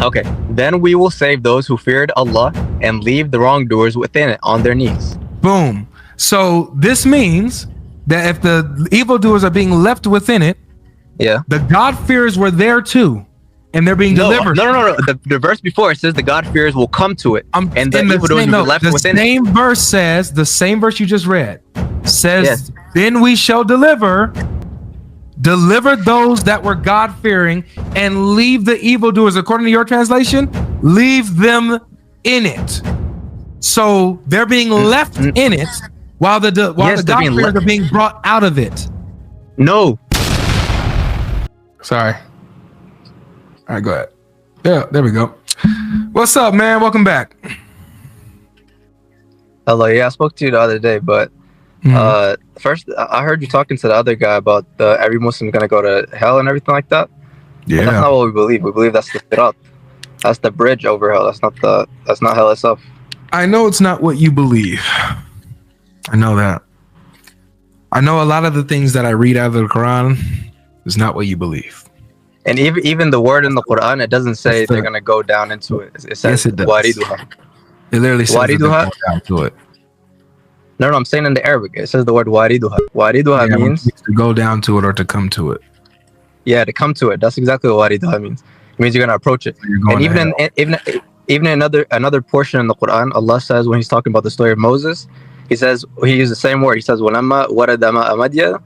Okay. Then we will save those who feared Allah and leave the wrongdoers within it on their knees. Boom. So this means that if the evildoers are being left within it, the God-fearers were there too, and they're being delivered. No. The verse before, it says the God-fearers will come to it, and the evildoers will be left within it. The same verse says, the same verse you just read, says, then we shall deliver those that were God-fearing and leave the evildoers, according to your translation, leave them in it. So they're being left in it while the God-fearers are being brought out of it. No. Sorry. All right, go ahead. Yeah, there we go. What's up, man? Welcome back. Hello. Yeah, I spoke to you the other day, but first I heard you talking to the other guy about every Muslim is gonna go to hell and everything like that. Yeah, but that's not what we believe. We believe that's the sirat. That's the bridge over hell. That's not hell itself. I know it's not what you believe. I know that. I know a lot of the things that I read out of the Quran is not what you believe. And even the word in the Quran, it doesn't say they're gonna go down into it. It says wariduha. It literally says wariduha. Go down to it. No, I'm saying in the Arabic, it says the word wariduha. Wariduha means to go down to it or to come to it. Yeah, to come to it. That's exactly what wariduha means. It means you're gonna approach it. And even in another portion in the Quran, Allah says when He's talking about the story of Moses, He used the same word. He says walamma warada ma'a Madyan.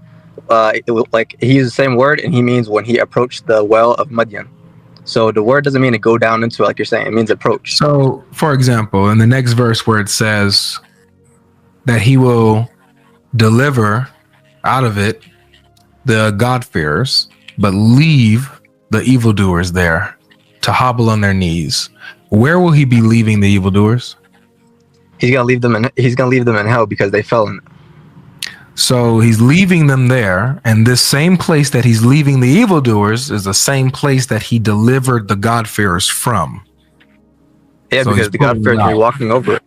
He used the same word, and he means when he approached the well of Madyan. So the word doesn't mean to go down into it like you're saying. It means approach. So, for example, in the next verse where it says that He will deliver out of it the God-fearers, but leave the evildoers there to hobble on their knees, where will He be leaving the evildoers? He's gonna leave them in hell because they fell in it. So He's leaving them there, and this same place that He's leaving the evildoers is the same place that He delivered the God-fearers from. Yeah, so because the God-fearers are walking over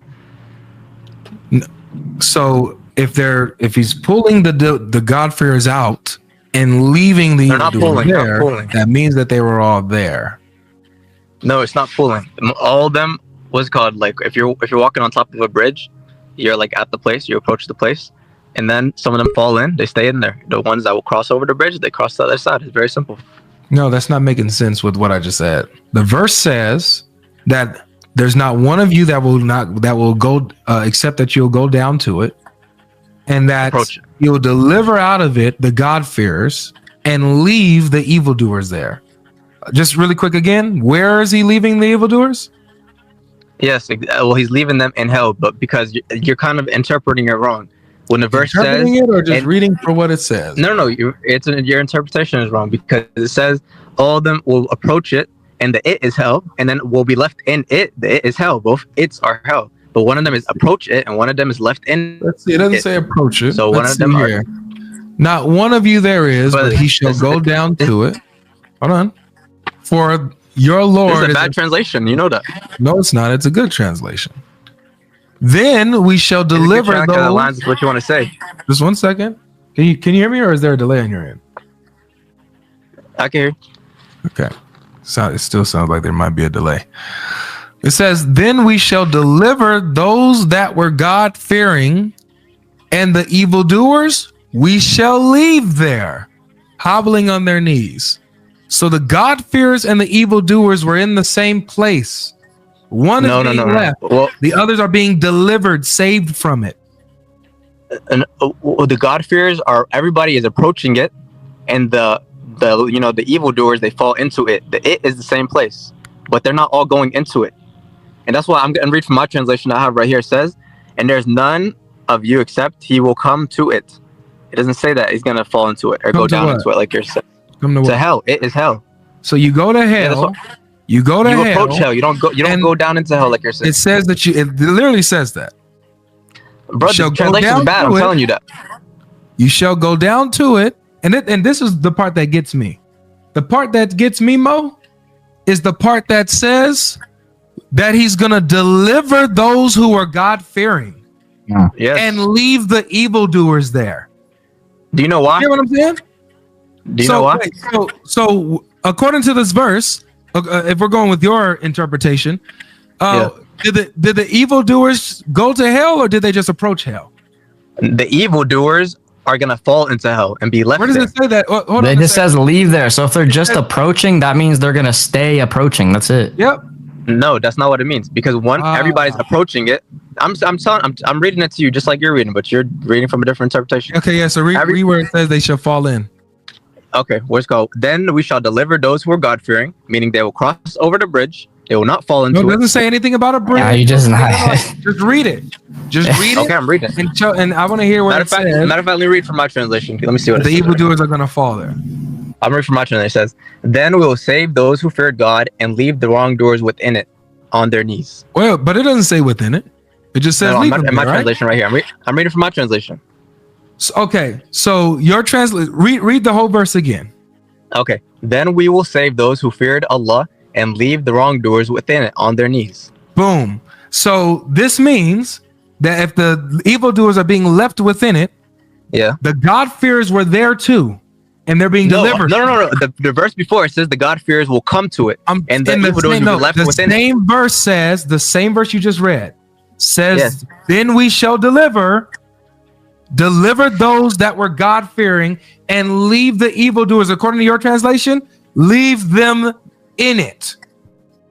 it. So if He's pulling the God-fearers out and leaving the evildoers there, that means that they were all there. No, it's not pulling. All of them was called, like, if you're walking on top of a bridge, you're like at the place, you approach the place, and then some of them fall in, they stay in there. The ones that will cross over the bridge, they cross to the other side. It's very simple. No, that's not making sense with what I just said. The verse says that there's not one of you that will go except that you'll go down to it, and that you'll deliver out of it the God-fearers and leave the evildoers there. Just really quick again, where is He leaving the evildoers? Yes, well, He's leaving them in hell, but because you're kind of interpreting it wrong. When the verse says, it or just reading for what it says? No, your interpretation is wrong, because it says all of them will approach it, and the it is hell, and then will be left in it. The it is hell. Both its are hell, but one of them is approach it, and one of them is left in. Let's see. It doesn't say approach it. So one of them are. Not one of you there is, but he shall go down to it. Hold on. For your Lord. It's a bad translation. You know that. No, it's not. It's a good translation. Then we shall deliver those. That lines is what you want to say. Just 1 second. Can you hear me, or is there a delay on your end? I can hear. Okay. So it still sounds like there might be a delay. It says, "Then we shall deliver those that were God-fearing, and the evildoers we shall leave there, hobbling on their knees." So the God-fearers and the evildoers were in the same place. One is being left. Well, the others are being delivered, saved from it. And the God-fearers everybody is approaching it, and the evildoers, they fall into it. The it is the same place, but they're not all going into it. And that's why I'm going to read from my translation I have right here. It says, "And there's none of you except he will come to it." It doesn't say that he's going to fall into it or go down into it like you're saying. Come to hell. It is hell. So you go to hell. You go to hell. You approach hell. You don't go down into hell like you're saying. It says that it literally says that. Bro, the translation is bad. I'm telling you that. You shall go down to it. And this is the part that gets me. The part that gets me, Mo, is the part that says that he's going to deliver those who are God-fearing. Yes. And leave the evildoers there. Do you know why? You hear what I'm saying? Do you know why? So according to this verse, if we're going with your interpretation, Yeah. did the evildoers go to hell, or did they just approach hell? The evildoers are gonna fall into hell and be left Where does there. it say that? Hold It on a just second. says leave there. So if they're just approaching, that means they're gonna stay approaching. That's it. Yep. No, that's not what it means. Because everybody's approaching it. I'm reading it to you just like you're reading, but you're reading from a different interpretation. Okay, yeah. So read where it says they shall fall in. Okay, let's go. Then we shall deliver those who are God fearing, meaning they will cross over the bridge. They will not fall into No, it it. doesn't say anything about a bridge. Yeah, you just not. Just read it. Just read it. Okay, I'm reading. And I want to hear what Matter it of fact, says. let me read from my translation. Let me see what The it says. evildoers are going to fall there. I'm reading from my translation. It says, "Then we will save those who feared God and leave the wrongdoers within it on their knees." Well, but it doesn't say within it. It just says No, leave in them my there, right? translation right here. I'm reading from my translation. Okay, so your translate. Read the whole verse again. Okay. Then we will save those who feared Allah and leave the wrongdoers within it on their knees. Boom. So this means that if the evildoers are being left within it, Yeah. the God-fearers were there too, and they're being delivered. No. The verse before it says the God-fearers will come to it, and the evildoers will be left within it. The same verse says, the same verse you just read says, Yes. then we shall deliver those that were God-fearing and leave the evildoers, according to your translation, leave them in it.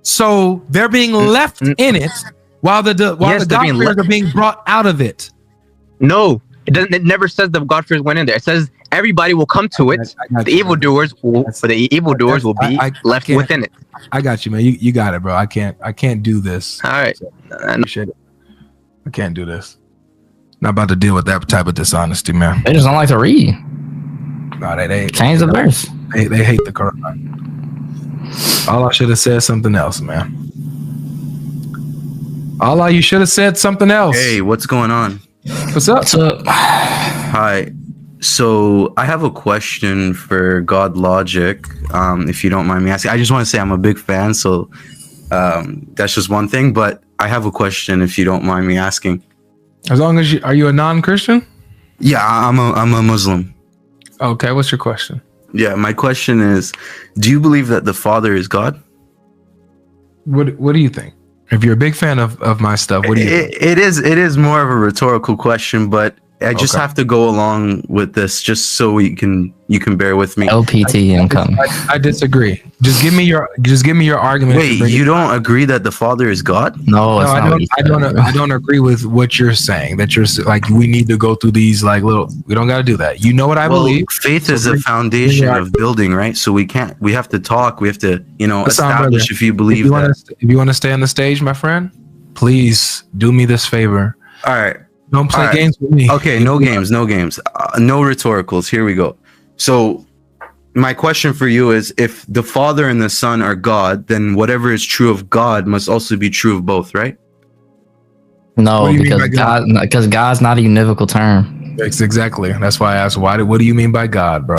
So they're being left in it while the God-fearers are being brought out of it. No, it doesn't. It never says the God-fearers went in there. It says everybody will come to it. The evildoers will be left within it. I got you, man. You got it, bro. I can't do this. All right. Appreciate it. I can't do this. Not about to deal with that type of dishonesty, man. They just don't like to read. No, they Change the verse. They hate the Quran. All I should have said something else, man. Allah, you should have said something else. Hey, what's going on? What's up? What's up? Hi. So I have a question for Godlogic, if you don't mind me asking. I just want to say I'm a big fan, so that's just one thing. But I have a question, if you don't mind me asking. As long as are you a non-Christian? Yeah, I'm a Muslim. Okay, what's your question? Yeah, my question is, do you believe that the Father is God? What do you think? If you're a big fan of my stuff, what do you think? It is more of a rhetorical question, but I just have to go along with this just so you can bear with me. LPT income. I disagree. Just give me your argument. Wait, you don't agree that the Father is God? No, it's not. I don't agree with what you're saying. That you're like, we need to go through these like little. We don't got to do that. You know what I believe? Faith is a foundation of building, right? So we have to talk. We have to, establish if you believe that. If you want to stay on the stage, my friend, please do me this favor. All right. Don't play games with me. Okay, no games. No rhetoricals. Here we go. So my question for you is, if the Father and the Son are God, then whatever is true of God must also be true of both, right? No, because God's not a univocal term. Exactly. That's why I asked, what do you mean by God, bro?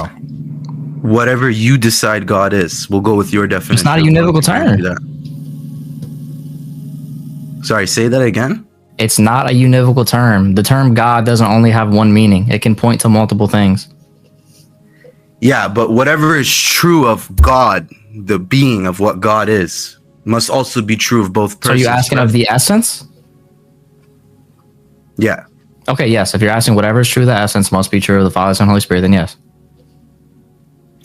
Whatever you decide God is, we'll go with your definition. It's not a univocal term. Sorry, say that again. It's not a univocal term. The term God doesn't only have one meaning. It can point to multiple things. Yeah, but whatever is true of God, the being of what God is, must also be true of both persons. So are you asking of the essence? Yeah. Okay, yes. If you're asking whatever is true of the essence must be true of the Father, Son, Holy Spirit, then yes.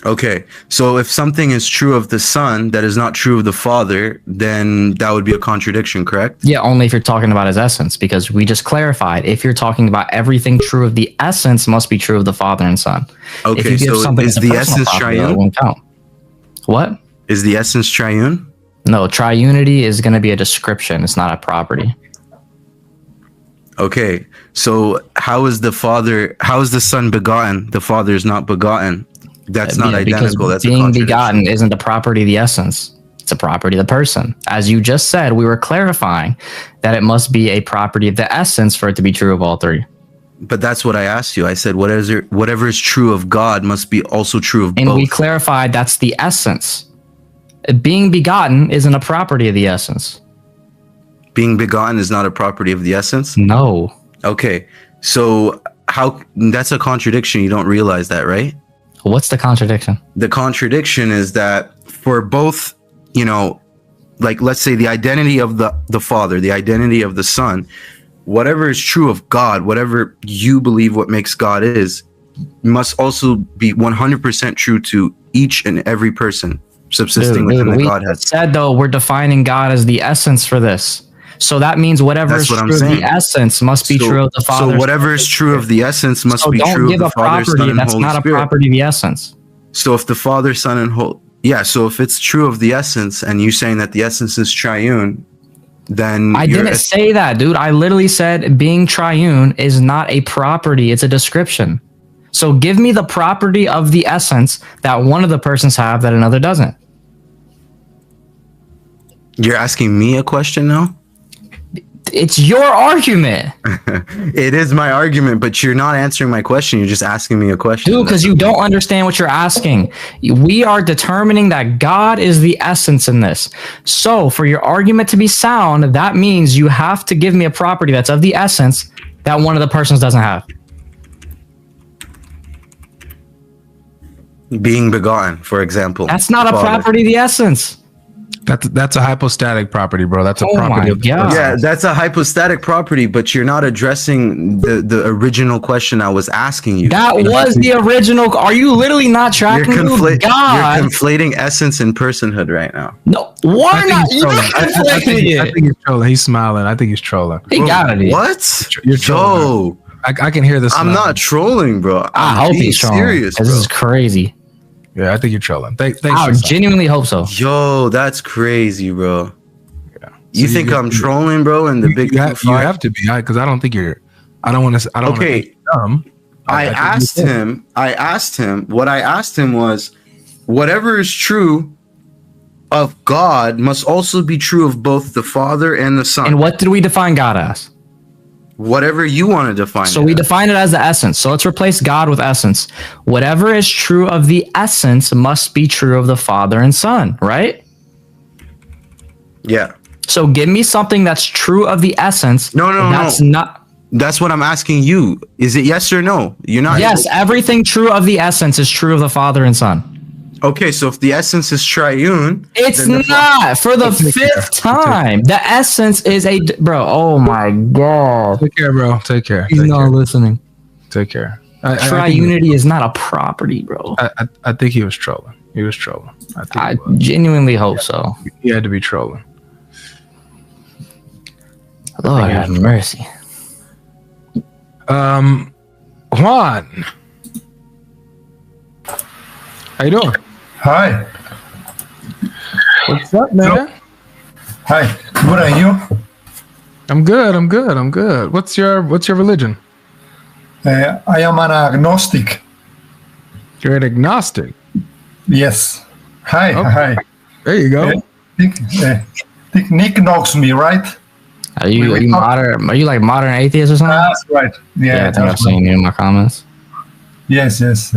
Okay, so if something is true of the Son that is not true of the Father, then that would be a contradiction, correct? Yeah, only if you're talking about his essence, because we just clarified, if you're talking about everything true of the essence must be true of the Father and Son. Okay, if you give so something is as a the personal essence property, that triune? won't count. What? Is the essence triune? No, triunity is going to be a description. It's not a property. Okay, so how is the Son begotten? The Father is not begotten. That's not identical. That's being a contradiction. begotten isn't a property of the essence. It's a property of the person. As you just said, we were clarifying that it must be a property of the essence for it to be true of all three. But that's what I asked you. I said, whatever is true of God must be also true of both. And we clarified that's the essence. Being begotten isn't a property of the essence. Being begotten is not a property of the essence? No. Okay, so that's a contradiction. You don't realize that, right? What's the contradiction? The contradiction is that for both you know, like let's say the identity of the Father, the identity of the Son, whatever is true of God, whatever you believe what makes God is, must also be 100% true to each and every person subsisting within the we Godhead. said though we're defining God as the essence for this. So that means whatever That's is what I'm true of saying. the essence must be true of the Father. So whatever is true of the essence must be true of the Father, Son, and that's Holy not a Spirit. property of the essence. So if the Father, Son, and so if it's true of the essence, and you saying that the essence is triune, then I didn't say that, dude. I literally said being triune is not a property; it's a description. So give me the property of the essence that one of the persons have that another doesn't. You're asking me a question now? It's your argument. It is my argument, but you're not answering my question. You're just asking me a question. Dude, because you don't understand what you're asking. We are determining that God is the essence in this. So for your argument to be sound, that means you have to give me a property that's of the essence that one of the persons doesn't have. Being begotten, for example. That's not a property of the essence. That's a hypostatic property, bro. That's a Oh property my of the God. person. Yeah, that's a hypostatic property, but you're not addressing the original question I was asking you. That was the original. Are you literally not You're, tracking you're God? conflating essence and personhood right now. No, why not? He's You're trolling. conflating I it. think he's trolling. He's smiling. I think he's trolling. He gotta be. What? You're trolling. Yo, I can hear this. I'm not trolling, bro. I I'm hope being he's trolling. serious, This bro. is crazy. Yeah, I think you're trolling. Thanks. I for saying. genuinely hope so. Yo, that's crazy, bro. Yeah. You So think I'm trolling, bro? And the You, big you have to be, because I don't think you're. I don't want to. I don't. Okay. Wanna think you're dumb. I think asked you're him. What I asked him was, whatever is true of God must also be true of both the Father and the Son. And what did we define God as? Whatever you want to define. So it we as. define it as the essence. So let's replace God with essence. Whatever is true of the essence must be true of the Father and Son, right? Yeah. So give me something that's true of the essence. No, that's no. not. That's what I'm asking you. Is it yes or no? You're not. Yes, everything true of the essence is true of the Father and Son. Okay, so if the essence is triune, It's then the not for the fifth time. The essence is bro. Oh my God. Take care, bro. Take care. He's Take not care. listening. Take care. I think- Triunity is not a property, bro. I think he was trolling. He was trolling. I think I he was. genuinely hope so. He had to be trolling. Lord have mercy. Juan, how you doing? Hi. What's up, man? Hi. Good, are you? I'm good. I'm good. I'm good. What's your religion? I am an agnostic. You're an agnostic. Yes. Hi. Okay. Hi. There you go. Think Nick knows me, right? Are you modern? Are you like modern atheist or something? That's right. Yeah, I think I've that's seen right. you in my comments. Yes, yes.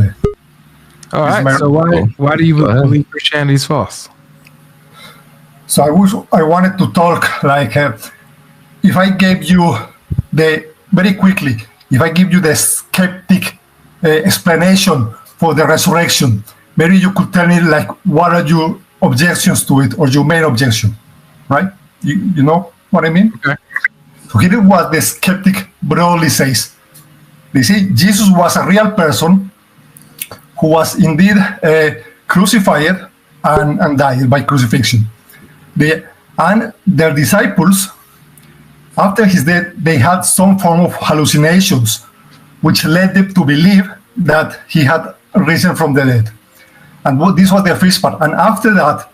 All right. my- So why do you Go ahead. believe Christianity is false? So I wanted to talk like if I gave you very quickly, if I give you the skeptic explanation for the resurrection, maybe you could tell me like what are your objections to it or your main objection, right? You know what I mean? Okay. So here is what the skeptic broadly says. They say Jesus was a real person who was indeed crucified and died by crucifixion. And their disciples, after his death, they had some form of hallucinations, which led them to believe that he had risen from the dead. And this was the first part. And after that,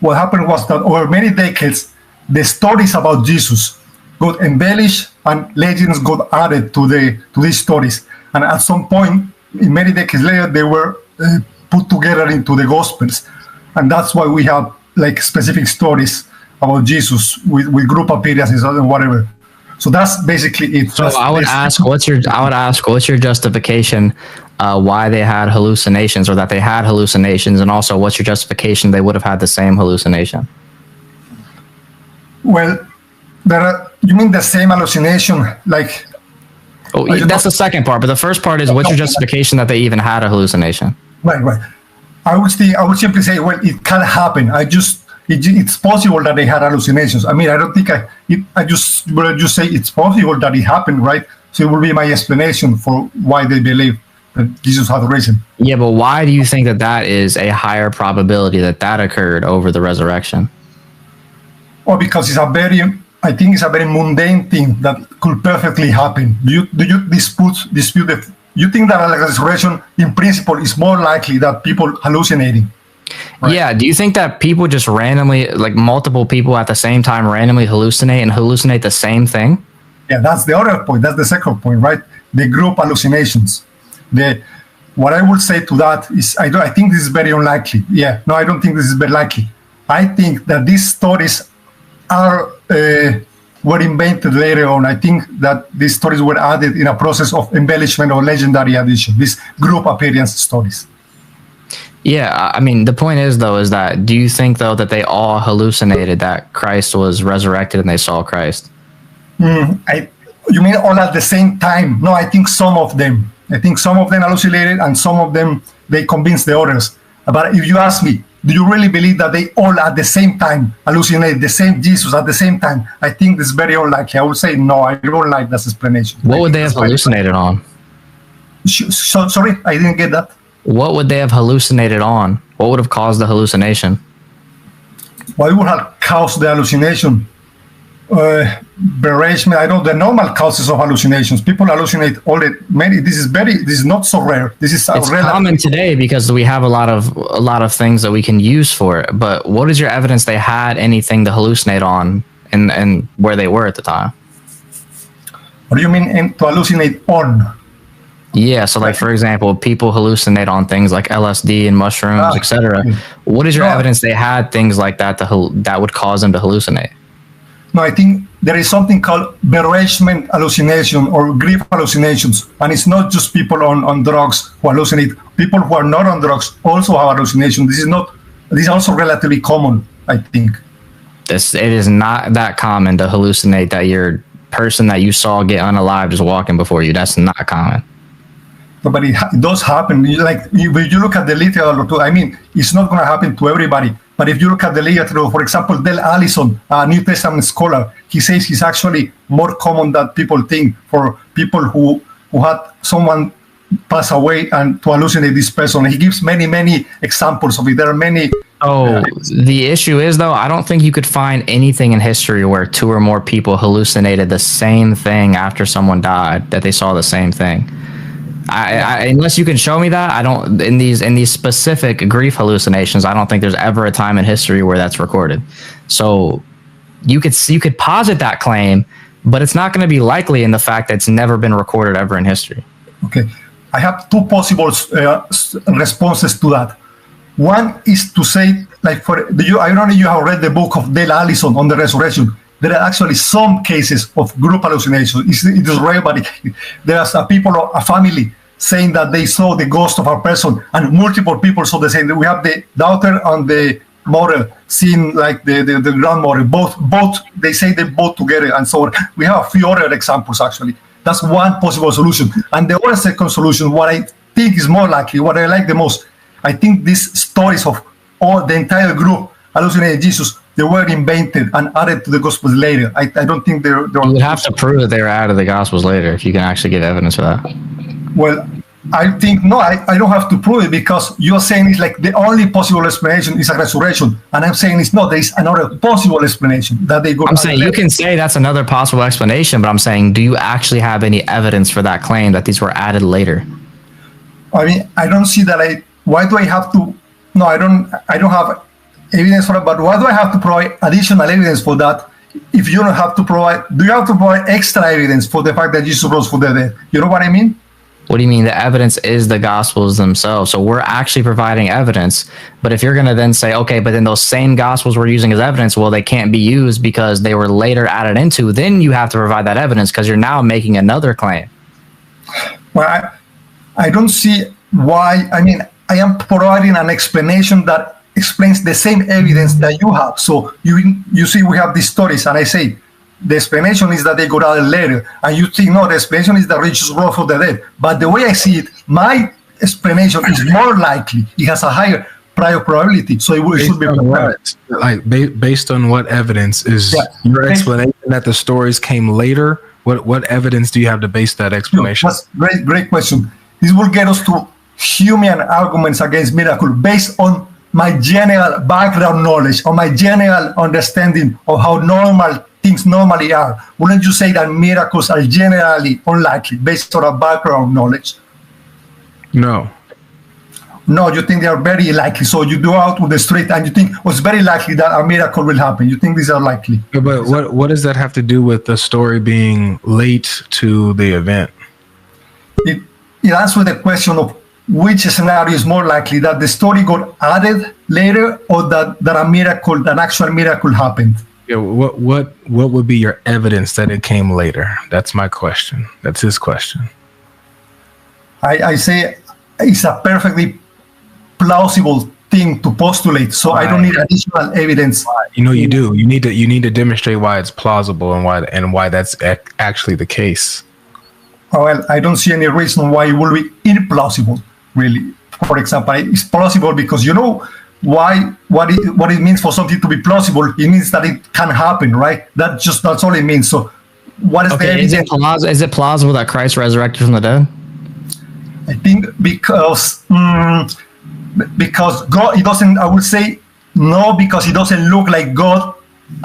what happened was that over many decades, the stories about Jesus got embellished and legends got added to these stories. And at some point, in many decades later, they were put together into the Gospels. And that's why we have like specific stories about Jesus with group appearances and whatever. So that's basically it. So I would ask, what's your justification why they had hallucinations or that they had hallucinations, and also what's your justification they would have had the same hallucination? Well, you mean the same hallucination, like? Oh, that's the second part, but the first part is what's your justification that they even had a hallucination? Right. I would simply say, well, it can happen. it's possible that they had hallucinations. I mean, I don't think I just say it's possible that it happened, right? So it will be my explanation for why they believe that Jesus had risen. Yeah, but why do you think that is a higher probability that occurred over the resurrection? Or because I think it's a very mundane thing that could perfectly happen. Do you dispute that? You think that a resurrection, in principle, is more likely that people hallucinating? Right? Yeah. Do you think that people just randomly, like multiple people at the same time, randomly hallucinate the same thing? Yeah, that's the other point. That's the second point, right? The group hallucinations. What I would say to that is, I think this is very unlikely. Yeah, no, I don't think this is very likely. I think that these stories were invented later on. I think that these stories were added in a process of embellishment or legendary addition. These group appearance stories. Yeah, I mean, the point is that do you think though that they all hallucinated that Christ was resurrected and they saw Christ? You mean all at the same time? No, I think some of them. Hallucinated, and some of them they convinced the others. But if you ask me, do you really believe that they all at the same time hallucinated the same Jesus at the same time? I think this is very unlikely. I would say no. I don't like that explanation. What would they have hallucinated on? Sorry, I didn't get that. What would they have hallucinated on? What would have caused the hallucination? What would have caused the hallucination? Bereshment. I know the normal causes of hallucinations. People hallucinate This is not so rare. It's common today because we have a lot of things that we can use for it. But what is your evidence they had anything to hallucinate on and where they were at the time? What do you mean to hallucinate on? Yeah, so like for example, people hallucinate on things like LSD and mushrooms, etc. What is your evidence they had things like that that would cause them to hallucinate? No, I think there is something called bereshment hallucination or grief hallucinations. And it's not just people on drugs who hallucinate. People who are not on drugs also have hallucinations. This is also relatively common, I think. It is not that common to hallucinate that your person that you saw get unalive just walking before you. That's not common. But it does happen. Like if you look at the literature, I mean, it's not going to happen to everybody. But if you look at the literature, for example, Del Allison, a New Testament scholar, he says it's actually more common than people think for people who had someone pass away and to hallucinate this person. He gives many examples of it. There are many. The issue is, though, I don't think you could find anything in history where two or more people hallucinated the same thing after someone died, that they saw the same thing. Unless you can show me that, I don't. In these specific grief hallucinations, I don't think there's ever a time in history where that's recorded. So you could posit that claim, but it's not going to be likely in the fact that it's never been recorded ever in history. Okay, I have two possible responses to that. One is to say, like, I don't know if you have read the book of Del Allison on the resurrection. There are actually some cases of group hallucinations. It is rare, but there are a family saying that they saw the ghost of a person, and multiple people saw the same. We have the daughter and the mother seeing like the grandmother. Both they say they both together, and so on. We have a few other examples actually. That's one possible solution. And the other second solution, what I think is more likely, what I like the most, I think these stories of all the entire group hallucinated Jesus, they were invented and added to the Gospels later. I don't think they're you would have to prove that they were added to the Gospels later if you can actually give evidence for that. Well, I think, no, I don't have to prove it because you're saying it's like the only possible explanation is a resurrection. And I'm saying it's not. There is another possible explanation that they go. I'm saying you can say that's another possible explanation, but I'm saying, do you actually have any evidence for that claim that these were added later? I mean, I don't see that. Why do I have to? No, I don't have evidence for it, but why do I have to provide additional evidence for that if you don't have to provide? Do you have to provide extra evidence for the fact that Jesus rose from the dead? You know what I mean? What do you mean? The evidence is the Gospels themselves. So we're actually providing evidence. But if you're going to then say, okay, but then those same Gospels we're using as evidence, well, they can't be used because they were later added into, then you have to provide that evidence because you're now making another claim. Well, I don't see why. I mean, I am providing an explanation that explains the same evidence that you have. So you see, we have these stories, and I say the explanation is that they got out later, and you think no, the explanation is that Jesus rose from the dead. But the way I see it, my explanation is more likely. It has a higher prior probability. So it should be prepared. Like based on what evidence is your explanation that the stories came later? What evidence do you have to base that explanation? That's great question. This will get us to human arguments against miracle based on my general background knowledge, or my general understanding of how normal things normally are. Wouldn't you say that miracles are generally unlikely based on our background knowledge? No. No, you think they are very likely. So you go out with the street and you think, it's very likely that a miracle will happen. You think these are likely. But what does that have to do with the story being late to the event? It answers the question of which scenario is more likely, that the story got added later, or that a miracle, an actual miracle happened. Yeah, what would be your evidence that it came later? That's my question. That's his question. I say it's a perfectly plausible thing to postulate, so I don't need additional evidence. You know, you do. You need to demonstrate why it's plausible and why that's actually the case. Well, I don't see any reason why it will be implausible. Really, for example, it's plausible because you know why what it means for something to be plausible. It means that it can happen, right? That's all it means. So, what is the evidence? Is it plausible that Christ resurrected from the dead? I think because God, it doesn't. I would say no, because it doesn't look like God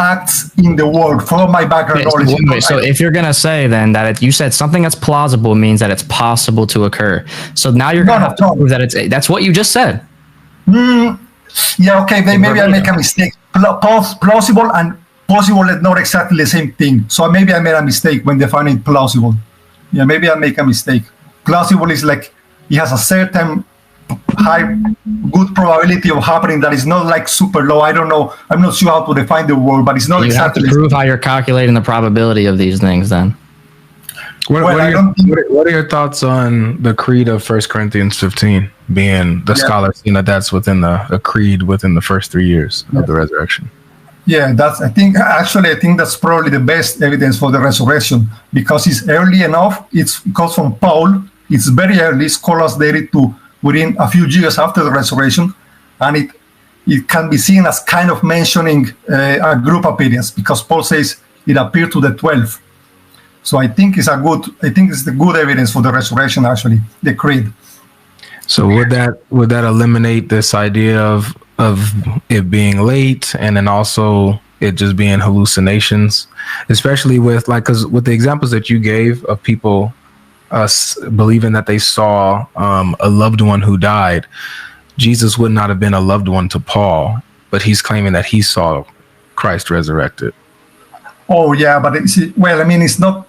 acts in the world from my background knowledge. So if you're gonna say then that you said something that's plausible means that it's possible to occur. So now you're gonna have to prove that that's what you just said. Yeah, okay, maybe I make a mistake. Plausible and possible are not exactly the same thing. So maybe I made a mistake when defining plausible. Yeah, maybe I make a mistake. Plausible is like it has a certain high good probability of happening that is not like super low. I don't know. I'm not sure how to define the word, but it's not exactly. You have to prove how you're calculating the probability of these things then. What are your thoughts on the creed of 1 Corinthians 15 being the scholars saying that's within a creed within the first 3 years of the resurrection? Yeah, I think that's probably the best evidence for the resurrection, because it's early enough. It comes from Paul. It's very early. Scholars date it to within a few years after the resurrection, and it can be seen as kind of mentioning a group appearance, because Paul says it appeared to the 12. So I think it's the good evidence for the resurrection, actually, the creed. So would that eliminate this idea of it being late, and then also it just being hallucinations, especially with because with the examples that you gave of people believing that they saw a loved one who died? Jesus would not have been a loved one to Paul, but he's claiming that he saw Christ resurrected. Oh yeah, but it's not.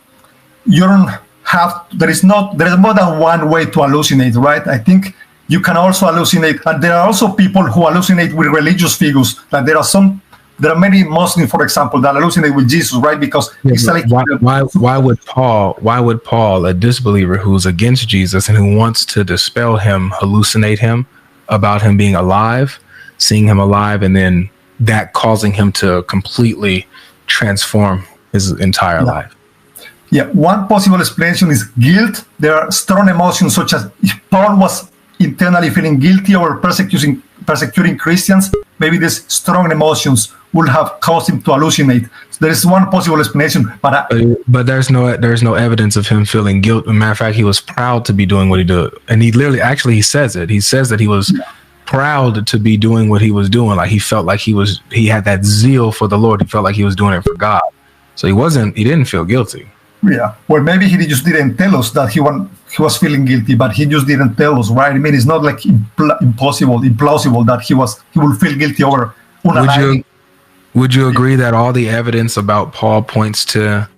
You don't have. There is more than one way to hallucinate, right? I think you can also hallucinate, and there are also people who hallucinate with religious figures. Like there are many Muslims, for example, that hallucinate with Jesus, right? Because why would Paul, a disbeliever who's against Jesus and who wants to dispel him, hallucinate him about him being alive, seeing him alive, and then that causing him to completely transform his entire life? Yeah, one possible explanation is guilt. There are strong emotions, such as if Paul was internally feeling guilty over persecuting Christians, maybe these strong emotions would have caused him to hallucinate. So there is one possible explanation, but there's no evidence of him feeling guilt. As a matter of fact, he was proud to be doing what he did, and he he says it. He says that he was proud to be doing what he was doing. Like he felt like he had that zeal for the Lord. He felt like he was doing it for God. So he didn't feel guilty. Yeah, well, maybe he just didn't tell us that he was feeling guilty, but he just didn't tell us, right? I mean, it's not like implausible that he will feel guilty over unaliving. Would you agree that all the evidence about Paul points to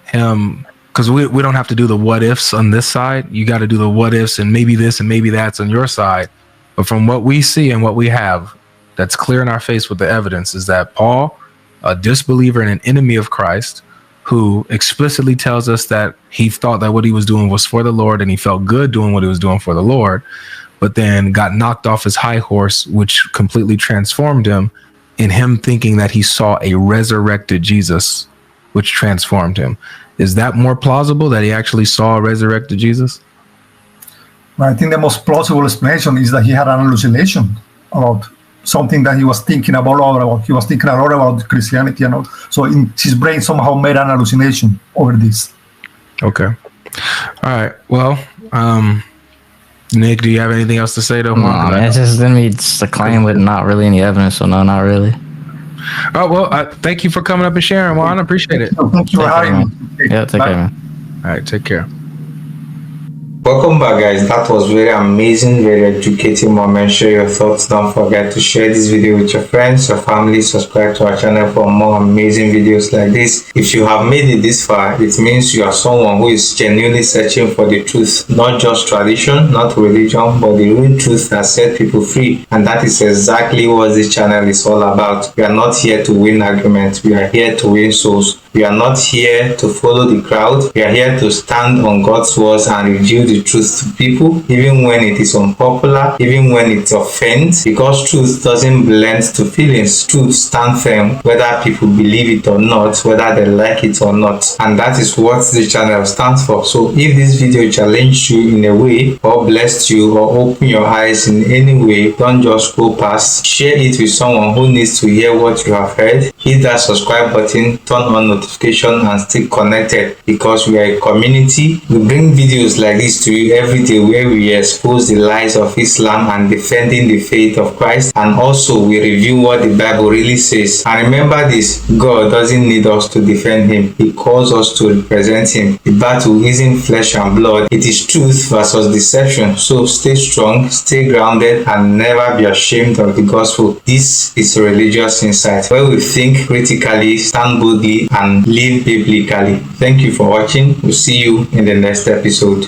him? Because we don't have to do the what ifs on this side. You got to do the what ifs and maybe this and maybe that's on your side. But from what we see and what we have, that's clear in our face with the evidence, is that Paul, a disbeliever and an enemy of Christ, who explicitly tells us that he thought that what he was doing was for the Lord and he felt good doing what he was doing for the Lord, but then got knocked off his high horse, which completely transformed him, in him thinking that he saw a resurrected Jesus, which transformed him. Is that more plausible, that he actually saw a resurrected Jesus? I think the most plausible explanation is that he had an hallucination about something that he was thinking about a lot about. He was thinking a lot about Christianity and all. So in his brain somehow made an hallucination over this. Okay. All right. Well, Nick, do you have anything else to say though? No, man, it's just a claim with not really any evidence. So no, not really. Oh well, thank you for coming up and sharing, Juan. I appreciate it. So thank you for having me. Yeah, take care, man. All right, take care. Welcome back, guys. That was very amazing, very educating moment. Share your thoughts. Don't forget to share this video with your friends, your family. Subscribe to our channel for more amazing videos like this. If you have made it this far, it means you are someone who is genuinely searching for the truth, not just tradition, not religion, but the real truth that set people free. And that is exactly what this channel is all about. We are not here to win arguments. We are here to win souls. We are not here to follow the crowd. We are here to stand on God's words and reveal the truth to people, even when it is unpopular, even when it offends, because truth doesn't blend to feelings. Truth stands firm, whether people believe it or not, whether they like it or not. And that is what the channel stands for. So if this video challenged you in a way, or blessed you, or opened your eyes in any way, don't just go past. Share it with someone who needs to hear what you have heard. Hit that subscribe button, turn on notification, and stay connected, because we are a community. We bring videos like this to you every day, where we expose the lies of Islam and defending the faith of Christ, and also we review what the Bible really says. And remember this, God doesn't need us to defend him. He calls us to represent him. The battle isn't flesh and blood, it is truth versus deception. So stay strong, stay grounded, and never be ashamed of the gospel. This is Religious Insight, where we think critically, stand boldly, and live biblically. Thank you for watching. We'll see you in the next episode.